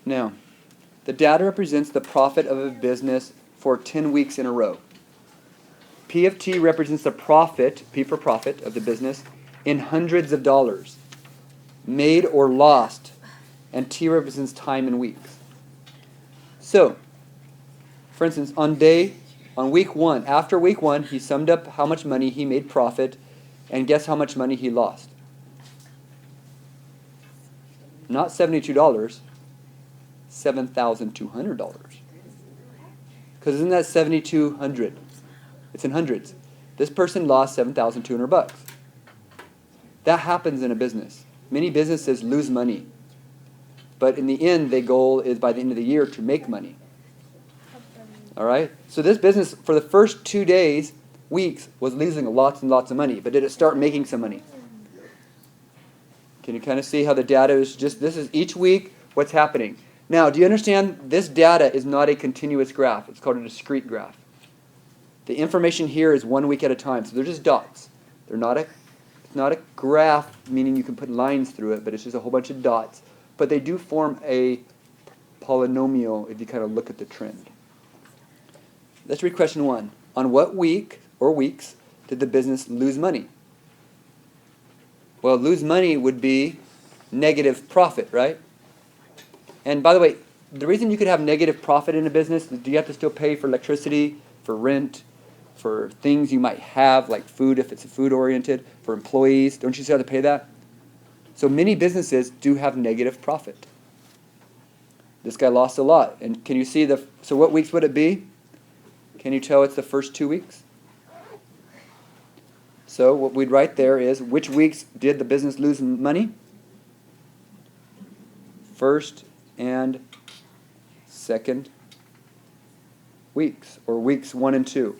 Now, the data represents the profit of a business for 10 weeks in a row. P of T represents the profit, P for profit, of the business in hundreds of dollars, made or lost, and T represents time in weeks. So, for instance, on week 1, after week 1, he summed up how much money he made profit, and guess how much money he lost? Not $72, $7,200. Because isn't that 7,200? It's in hundreds. This person lost $7,200. That happens in a business. Many businesses lose money. But in the end, their goal is by the end of the year to make money. All right? So this business, for the first 2 days, weeks, was losing lots and lots of money. But did it start making some money? Can you kind of see how the data is just, this is each week, what's happening. Now, do you understand this data is not a continuous graph. It's called a discrete graph. The information here is 1 week at a time. So they're just dots. It's not a graph, meaning you can put lines through it, but it's just a whole bunch of dots. But they do form a polynomial if you kind of look at the trend. Let's read question 1. On what week or weeks did the business lose money? Well, lose money would be negative profit, right? And by the way, the reason you could have negative profit in a business is do you have to still pay for electricity, for rent, for things you might have, like food if it's food-oriented, for employees? Don't you still have to pay that? So many businesses do have negative profit. This guy lost a lot. And can you see so what weeks would it be? Can you tell it's the first 2 weeks? So what we'd write there is, which weeks did the business lose money? First and second weeks, or weeks 1 and 2.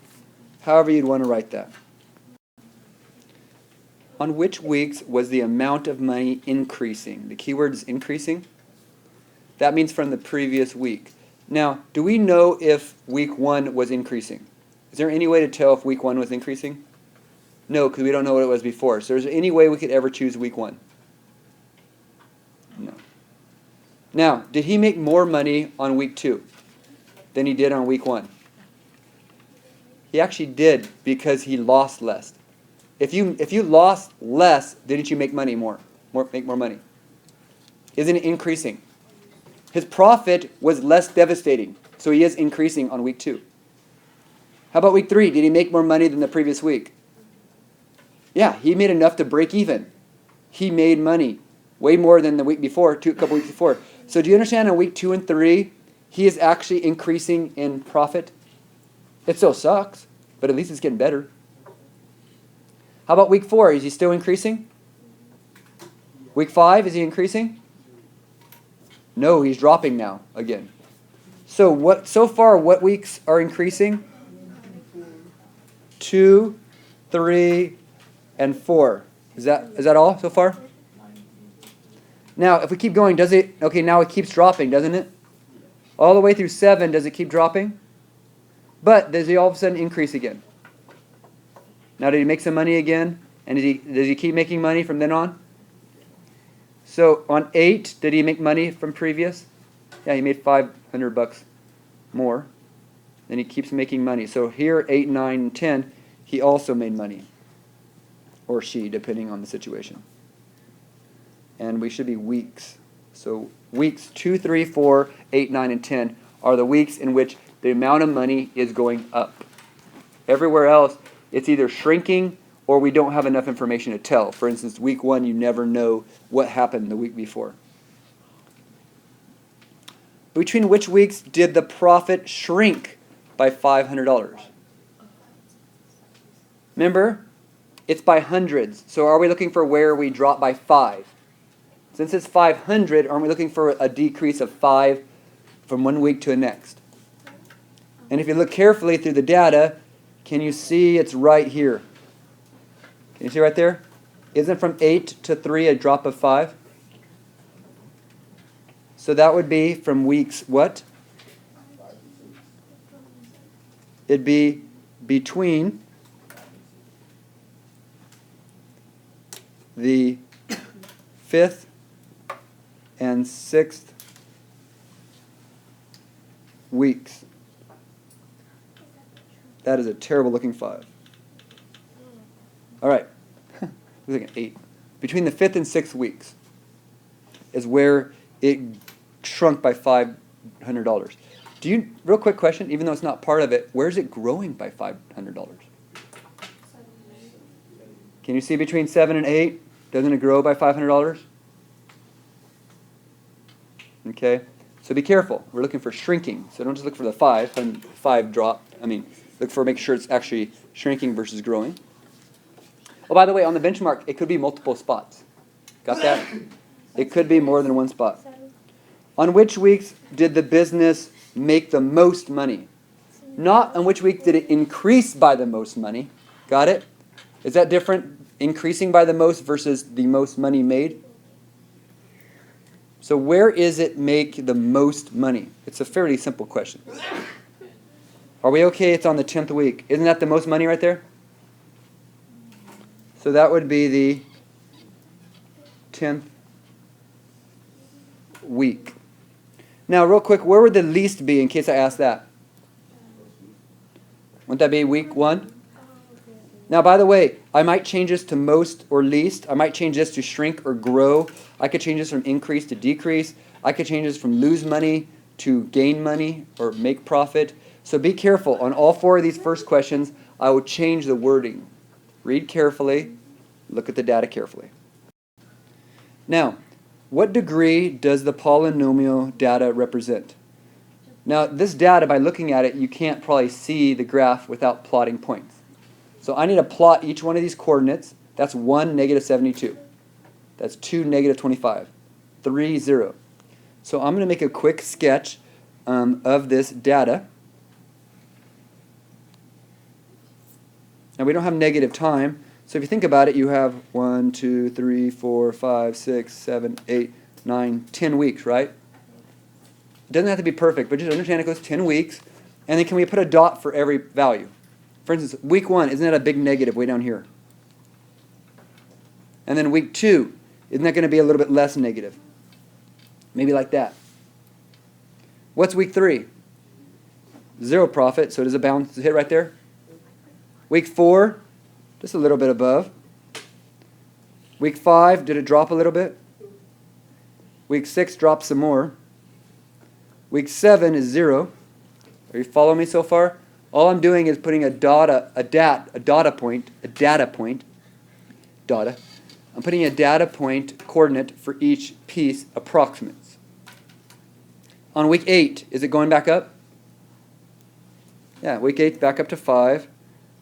However you'd want to write that. On which weeks was the amount of money increasing? The keyword is increasing. That means from the previous week. Now, do we know if week 1 was increasing? Is there any way to tell if week 1 was increasing? No, because we don't know what it was before. So is there any way we could ever choose week 1? No. Now, did he make more money on week 2 than he did on week 1? He actually did, because he lost less. If you lost less, didn't you make money make more money? Isn't it increasing? His profit was less devastating, so he is increasing on week 2. How about week 3? Did he make more money than the previous week? Yeah, he made enough to break even. He made money way more than the week before, a couple weeks before. So do you understand on week 2 and 3, he is actually increasing in profit? It still sucks, but at least it's getting better. How about week 4? Is he still increasing? Week 5, is he increasing? No, he's dropping now again. So far, what weeks are increasing? 2, 3, and 4. Is that all so far? Now, if we keep going, now it keeps dropping, doesn't it? All the way through 7, does it keep dropping? But does he all of a sudden increase again? Now, did he make some money again? And does he keep making money from then on? So on 8, did he make money from previous? Yeah, he made $500 more. Then he keeps making money. So here, 8, 9, and 10, he also made money. Or she, depending on the situation. And we should be weeks. So weeks 2, 3, 4, 8, 9, and 10 are the weeks in which the amount of money is going up. Everywhere else, it's either shrinking or we don't have enough information to tell. For instance, week 1, you never know what happened the week before. Between which weeks did the profit shrink by $500? Remember, it's by hundreds. So are we looking for where we drop by 5? Since it's 500, aren't we looking for a decrease of 5 from 1 week to the next? And if you look carefully through the data, can you see it's right here? Can you see right there? Isn't from 8 to 3 a drop of 5? So that would be from weeks what? It'd be between the 5th and 6th weeks. That is a terrible looking 5. All right. Looks like an 8. Between the 5th and 6th weeks is where it shrunk by $500. Do you, real quick question, even though it's not part of it, where is it growing by $500? Can you see between 7 and 8? Doesn't it grow by $500? Okay, so be careful. We're looking for shrinking. So don't just look for the 5 and 5 drop. Look for make sure it's actually shrinking versus growing. Oh, by the way, on the benchmark, it could be multiple spots. Got that? It could be more than one spot. On which weeks did the business make the most money? Not on which week did it increase by the most money. Got it? Is that different? Increasing by the most versus the most money made? So where is it make the most money? It's a fairly simple question. Are we okay? It's on the 10th week. Isn't that the most money right there? So that would be the 10th week. Now, real quick, where would the least be in case I ask that? Wouldn't that be week 1? Now, by the way, I might change this to most or least. I might change this to shrink or grow. I could change this from increase to decrease. I could change this from lose money to gain money or make profit. So be careful. On all 4 of these first questions, I will change the wording. Read carefully. Look at the data carefully. Now, what degree does the polynomial data represent? Now, this data, by looking at it, you can't probably see the graph without plotting points. So I need to plot each one of these coordinates. That's 1, -72. That's 2, -25. 3, 0. So I'm going to make a quick sketch of this data. Now we don't have negative time. So if you think about it, you have 1, 2, 3, 4, 5, 6, 7, 8, 9, 10 weeks, right? It doesn't have to be perfect, but just understand it goes 10 weeks. And then can we put a dot for every value? For instance, week 1, isn't that a big negative way down here? And then week 2, isn't that going to be a little bit less negative? Maybe like that. What's week 3? 0 profit, so does it bounce hit right there? Week 4, just a little bit above. Week 5, did it drop a little bit? Week 6 drops some more. Week 7 is 0. Are you following me so far? All I'm doing is putting a data point. I'm putting a data point coordinate for each piece approximates. On week 8, is it going back up? Yeah, week 8 back up to 5.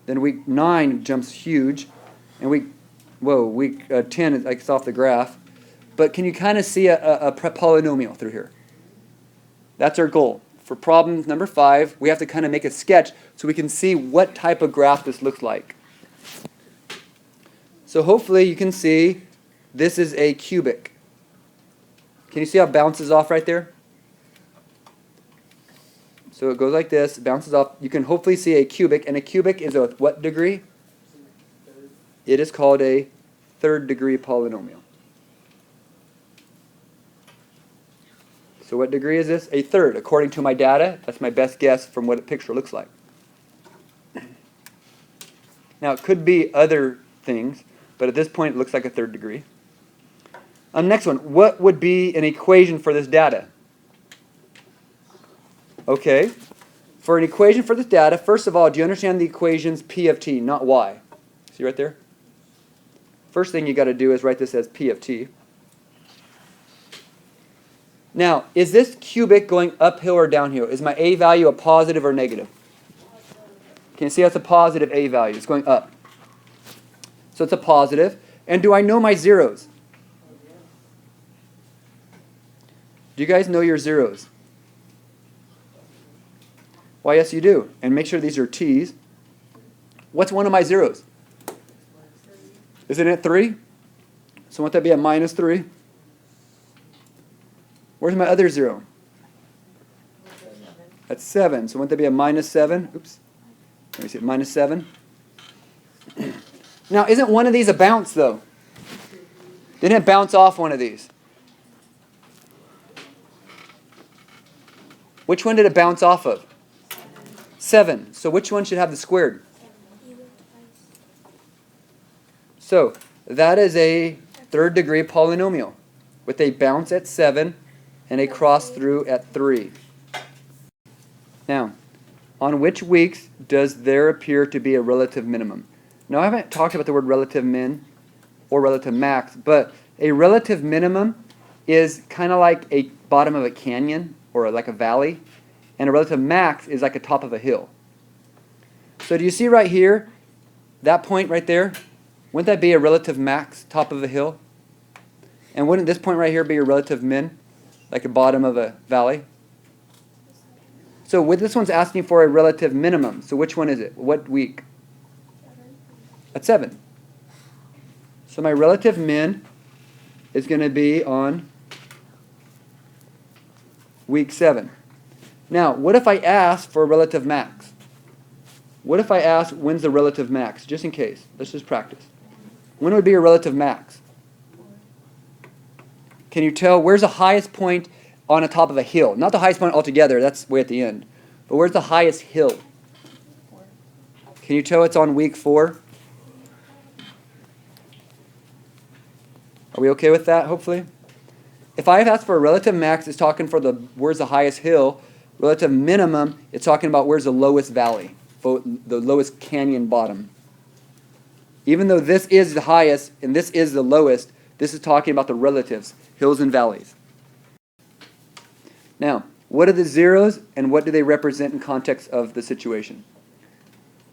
Then week 9 jumps huge. And week 10 is like it's off the graph. But can you kind of see a polynomial through here? That's our goal. For problem number 5, we have to kind of make a sketch so we can see what type of graph this looks like. So hopefully you can see this is a cubic. Can you see how it bounces off right there? So it goes like this, it bounces off. You can hopefully see a cubic, and a cubic is a what degree? It is called a 3rd degree polynomial. So what degree is this? A 3rd. According to my data, that's my best guess from what a picture looks like. Now, it could be other things, but at this point, it looks like a 3rd degree. Next one. What would be an equation for this data? Okay. For an equation for this data, first of all, do you understand the equations P of t, not y? See right there? First thing you got to do is write this as P of t. Now, is this cubic going uphill or downhill? Is my a value a positive or negative? Can you see that's a positive a value? It's going up. So it's a positive. And do I know my zeros? Do you guys know your zeros? Why, yes, you do. And make sure these are t's. What's one of my zeros? Isn't it 3? So won't that be a -3? Where's my other 0? That's 7. So won't that be a -7? Oops. Let me see. -7. Now, isn't one of these a bounce, though? Didn't it bounce off one of these? Which one did it bounce off of? 7. So which one should have the squared? So that is a third degree polynomial with a bounce at 7 and a cross through at 3. Now, on which weeks does there appear to be a relative minimum? Now, I haven't talked about the word relative min or relative max, but a relative minimum is kind of like a bottom of a canyon or like a valley, and a relative max is like a top of a hill. So do you see right here, that point right there? Wouldn't that be a relative max, top of a hill? And wouldn't this point right here be a relative min, like a bottom of a valley? So with this one's asking for a relative minimum. So which one is it? What week? At 7. So my relative min is going to be on week 7. Now, what if I ask for a relative max? What if I ask when's the relative max? Just in case. Let's just practice. When would be a relative max? Can you tell where's the highest point on the top of a hill? Not the highest point altogether, that's way at the end. But where's the highest hill? Can you tell it's on week 4? Are we okay with that, hopefully? If I ask for a relative max, it's talking for the where's the highest hill. Relative minimum, it's talking about where's the lowest valley, the lowest canyon bottom. Even though this is the highest and this is the lowest, this is talking about the relatives, hills and valleys. Now, what are the zeros and what do they represent in context of the situation?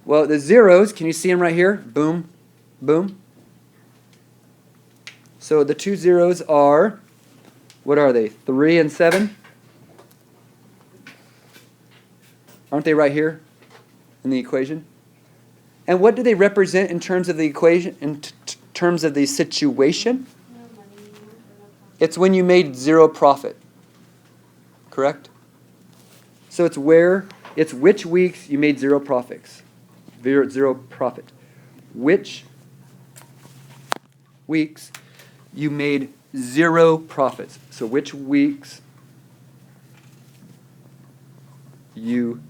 Well, the zeros, can you see them right here? Boom, boom. So the two zeros are, what are they? 3 and 7? Aren't they right here in the equation? And what do they represent in terms of the equation, in terms of the situation? It's when you made 0 profit. Correct? So it's which weeks you made 0 profits. 0 profit. Which weeks you made 0 profits. So which weeks you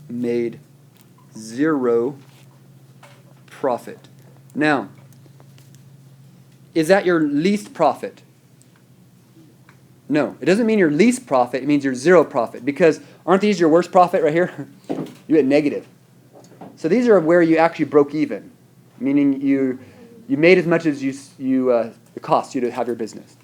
made 0 profit. Now, is that your least profit? No, it doesn't mean your least profit, it means your 0 profit. Because aren't these your worst profit right here? You get negative. So these are where you actually broke even, meaning you made as much as it cost you to have your business.